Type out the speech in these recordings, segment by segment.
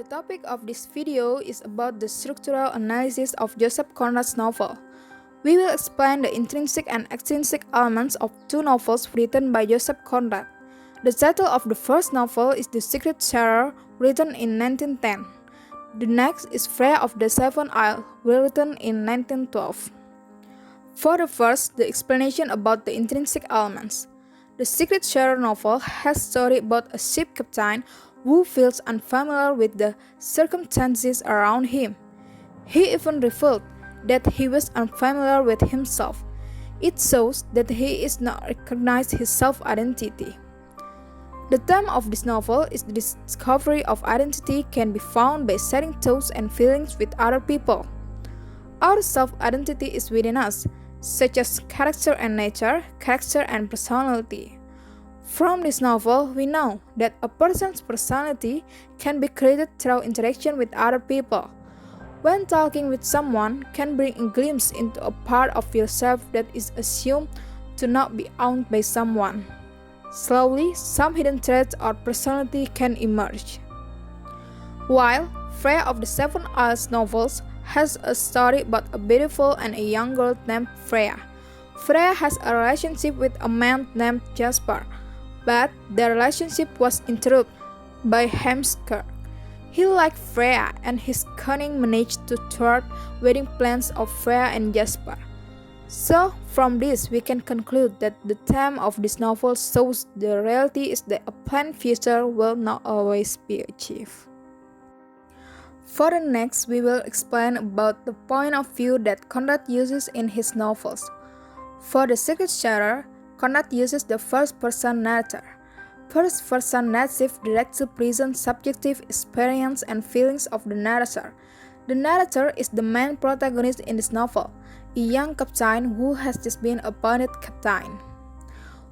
The topic of this video is about the structural analysis of Joseph Conrad's novel. We will explain the intrinsic and extrinsic elements of two novels written by Joseph Conrad. The title of the first novel is The Secret Sharer, written in 1910. The next is Freya of the Seven Isles, written in 1912. For the first, the explanation about the intrinsic elements. The Secret Sharer novel has a story about a ship captain who feels unfamiliar with the circumstances around him. He even revealed that he was unfamiliar with himself. It shows that he is not recognizing his self-identity. The theme of this novel is the discovery of identity can be found by sharing thoughts and feelings with other people. Our self-identity is within us, such as character and nature, character and personality. From this novel, we know that a person's personality can be created through interaction with other people. When talking with someone can bring a glimpse into a part of yourself that is assumed to not be owned by someone. Slowly, some hidden traits or personality can emerge. While Freya of the Seven Isles novels has a story about a beautiful and a young girl named Freya. Freya has a relationship with a man named Jasper, but the relationship was interrupted by Hemskirk. He liked Freya, and his cunning managed to thwart wedding plans of Freya and Jasper. So, from this, we can conclude that the theme of this novel shows the reality is that a planned future will not always be achieved. For the next, we will explain about the point of view that Conrad uses in his novels. For The Secret Sharer, Conrad uses the first-person narrator. First-person narrative directly presents subjective experience and feelings of the narrator. The narrator is the main protagonist in this novel, a young captain who has just been appointed captain.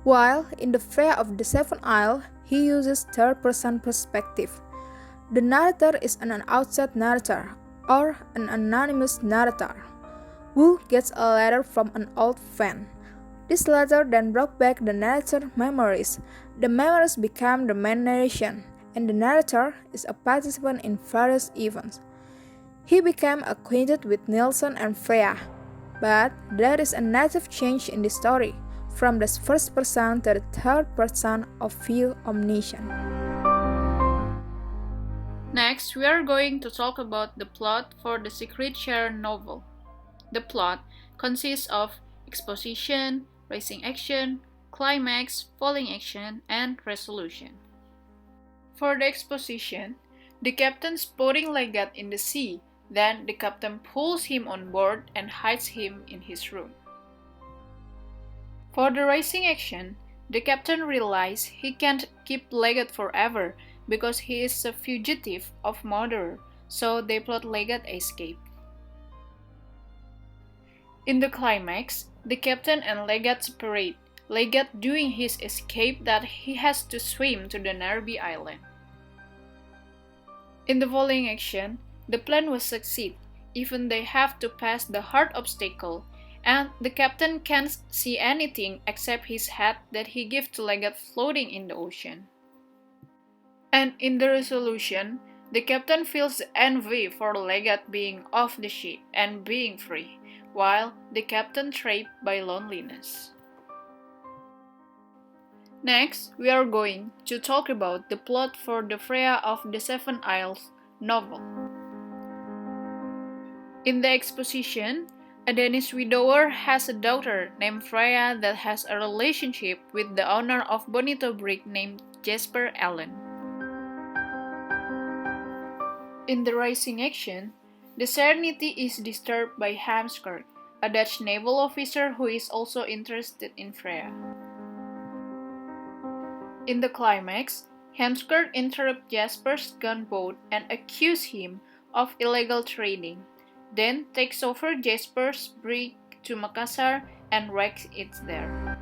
While in the Freya of the Seven Isles, he uses third-person perspective. The narrator is an outside narrator, or an anonymous narrator, who gets a letter from an old friend. This letter then brought back the narrator's memories. The memories become the main narration, and the narrator is a participant in various events. He became acquainted with Nielsen and Freya, but there is a narrative change in the story, from the first person to the third person of view omniscient. Next, we are going to talk about the plot for the Secret Sharer novel. The plot consists of exposition, rising action, climax, falling action, and resolution. For the exposition, the captain spotting Legate in the sea. Then the captain pulls him on board and hides him in his room. For the rising action, the captain realizes he can't keep Legate forever because he is a fugitive of murder, so they plot Legate escape. In the climax, the captain and Legate separate, Legate doing his escape that he has to swim to the nearby island. In the falling action, the plan will succeed, even they have to pass the hard obstacle, and the captain can't see anything except his hat that he gives to Legate floating in the ocean. And in the resolution, the captain feels envy for Legate being off the ship and being free, while the captain trapped by loneliness. Next, we are going to talk about the plot for the Freya of the Seven Isles novel. In the exposition, a Danish widower has a daughter named Freya that has a relationship with the owner of Bonito Brig named Jasper Allen. In the rising action, the serenity is disturbed by Hemskirk, a Dutch naval officer who is also interested in Freya. In the climax, Hemskirk interrupts Jasper's gunboat and accuses him of illegal trading, then takes over Jasper's brig to Makassar and wrecks it there.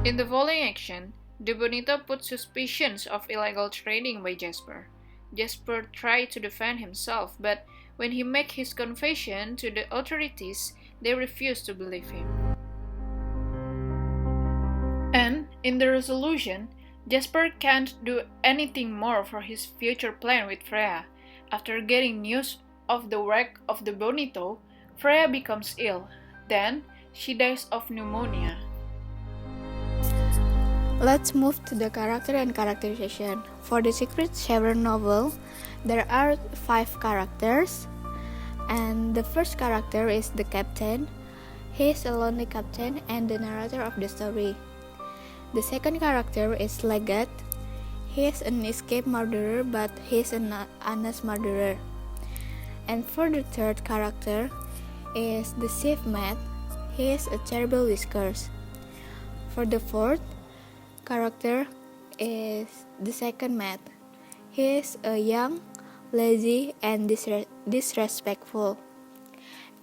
In the falling action, the Bonito puts suspicions of illegal trading by Jasper. Jasper tried to defend himself, but when he makes his confession to the authorities, they refuse to believe him. And in the resolution, Jasper can't do anything more for his future plan with Freya. After getting news of the wreck of the Bonito, Freya becomes ill. Then, she dies of pneumonia. Let's move to the character and characterization. For the Secret Shaver novel, there are 5 characters, and the first character is the captain. He is a lonely captain and the narrator of the story. The second character is Legate. He is an escaped murderer, but he is an honest murderer. And for the third character is the chief mate. He is a terrible whiskers. For the fourth character is the second mate. He is a young, lazy, and disrespectful.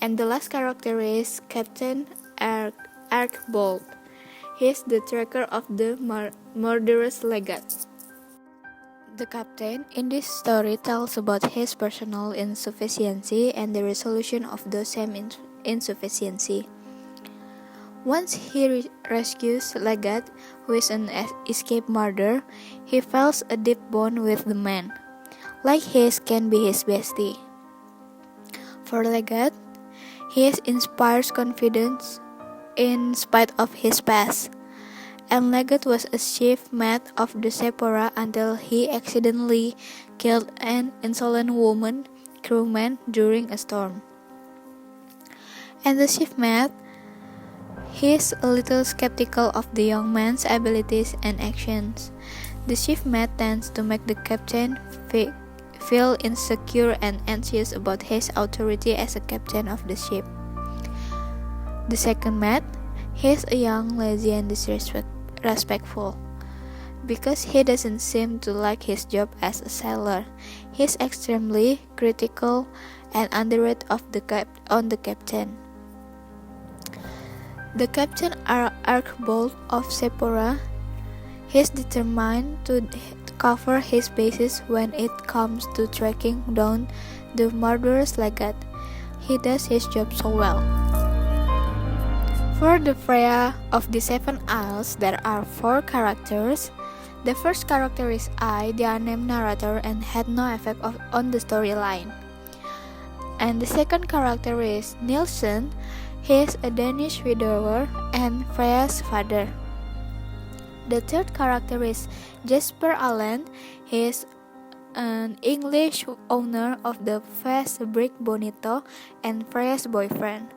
And the last character is Captain Archbold. He is the tracker of the murderous legate. The captain in this story tells about his personal insufficiency and the resolution of those same insufficiency. Once he rescues Legate, who is an escaped murderer, he feels a deep bond with the man, like his can be his bestie. For Legate, he inspires confidence in spite of his past, and Legate was a chief mate of the Sephora until he accidentally killed an insolent woman crewman during a storm. And the chief mate, he is a little skeptical of the young man's abilities and actions. The chief mate tends to make the captain feel insecure and anxious about his authority as a captain of the ship. The second mate, he is a young, lazy, and disrespectful. Because he doesn't seem to like his job as a sailor, he is extremely critical and underrated on the captain. The captain Archbold of Sephora, he is determined to cover his bases when it comes to tracking down the murderous legate. He does his job so well. For the Freya of the Seven Isles, there are 4 characters. The first character is I, the unnamed narrator, and had no effect on the storyline. And the second character is Nielsen. He is a Danish widower and Freya's father. The third character is Jasper Allen. He is an English owner of the fast brick Bonito and Freya's boyfriend.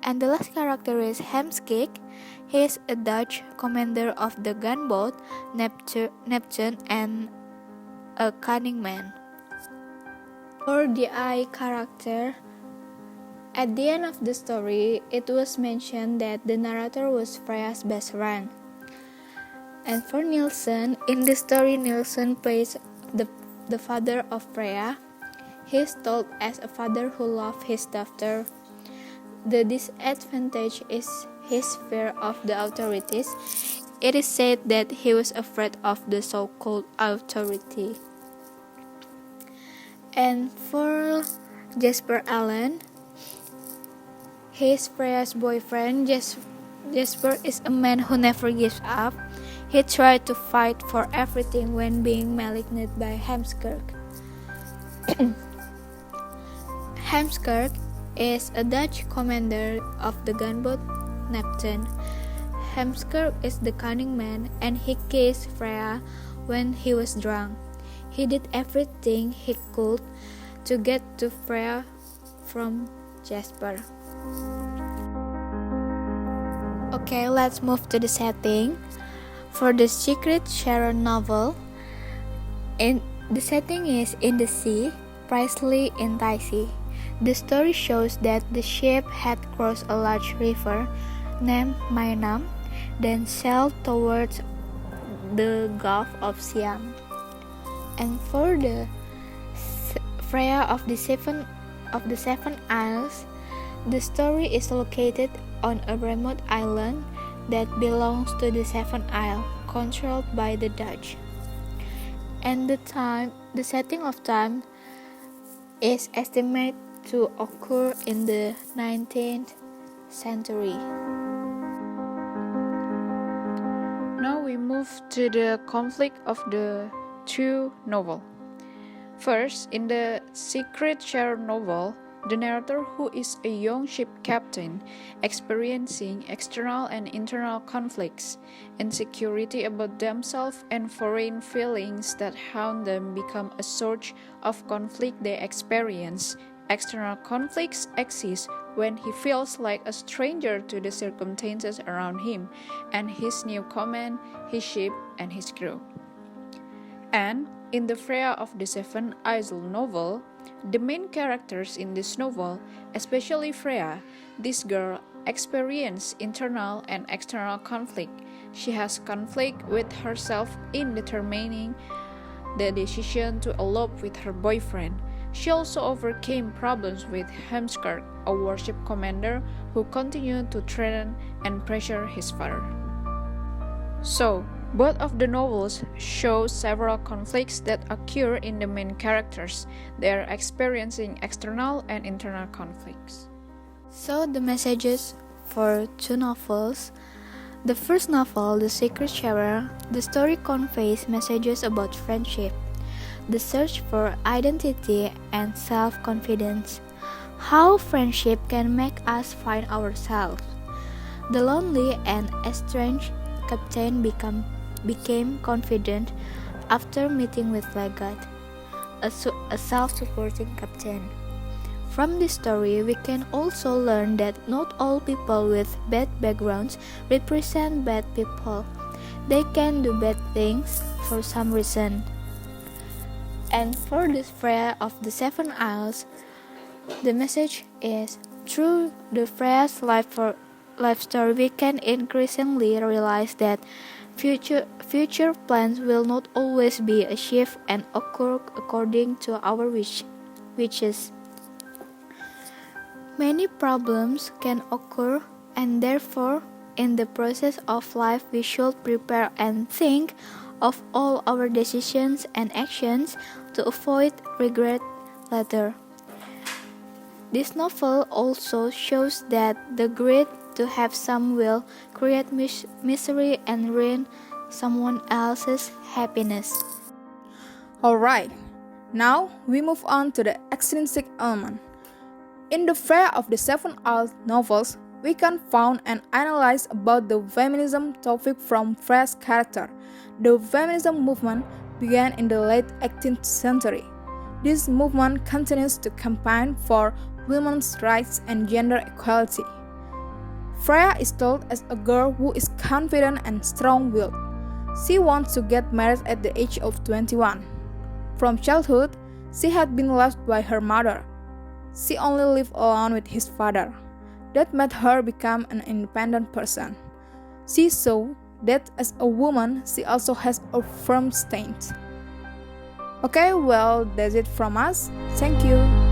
And the last character is Hemskik. He is a Dutch commander of the gunboat Neptune and a cunning man. For the I character, at the end of the story, it was mentioned that the narrator was Freya's best friend. And for Nielsen, in the story, Nielsen plays the father of Freya. He is told as a father who loved his daughter. The disadvantage is his fear of the authorities. It is said that he was afraid of the so-called authority. And for Jasper Allen, he is Freya's boyfriend. Jasper is a man who never gives up. He tried to fight for everything when being maligned by Hemskirk. Hemskirk is a Dutch commander of the gunboat Neptune. Hemskirk is the cunning man, and he kissed Freya when he was drunk. He did everything he could to get to Freya from Jasper. Okay, let's move to the setting. For the Secret Sharer novel, the setting is in the sea, precisely in Taisi. The story shows that the ship had crossed a large river named Mainam, then sailed towards the Gulf of Siam. And for the Freya of the Seven Isles, the story is located on a remote island that belongs to the Seven Isles, controlled by the Dutch. And the setting of time is estimated to occur in the 19th century. Now we move move to the conflict of the two novels. First, in the Secret Share novel, the narrator, who is a young ship captain, experiencing external and internal conflicts, insecurity about themselves and foreign feelings that haunt them become a source of conflict they experience. External conflicts exist when he feels like a stranger to the circumstances around him and his new command, his ship, and his crew. And in the Freya of the Seven Isles novel, the main characters in this novel, especially Freya, this girl, experience internal and external conflict. She has conflict with herself in determining the decision to elope with her boyfriend. She also overcame problems with Hemskirk, a warship commander who continued to threaten and pressure his father. So, both of the novels show several conflicts that occur in the main characters. They are experiencing external and internal conflicts. So the messages for two novels. The first novel, The Secret Sharer, the story conveys messages about friendship, the search for identity and self-confidence, how friendship can make us find ourselves. The lonely and estranged captain became confident after meeting with Legate, a self-supporting captain. From this story, we can also learn that not all people with bad backgrounds represent bad people. They can do bad things for some reason. And for this Freya of the Seven Isles, the message is, through the Freya's life story, we can increasingly realize that future plans will not always be achieved and occur according to our wishes. Many problems can occur, and therefore, in the process of life, we should prepare and think of all our decisions and actions to avoid regret later. This novel also shows that the greed to have some will create misery and ruin someone else's happiness. Alright, now we move on to the extrinsic element. In the Freya of the Seven Isles novels, we can find and analyze about the feminism topic from Freya's character. The feminism movement began in the late 18th century. This movement continues to campaign for women's rights and gender equality. Freya is told as a girl who is confident and strong-willed. She wants to get married at the age of 21. From childhood, she had been left by her mother. She only lived alone with his father. That made her become an independent person. She saw that as a woman, she also has a firm stance. Okay, well, that's it from us. Thank you.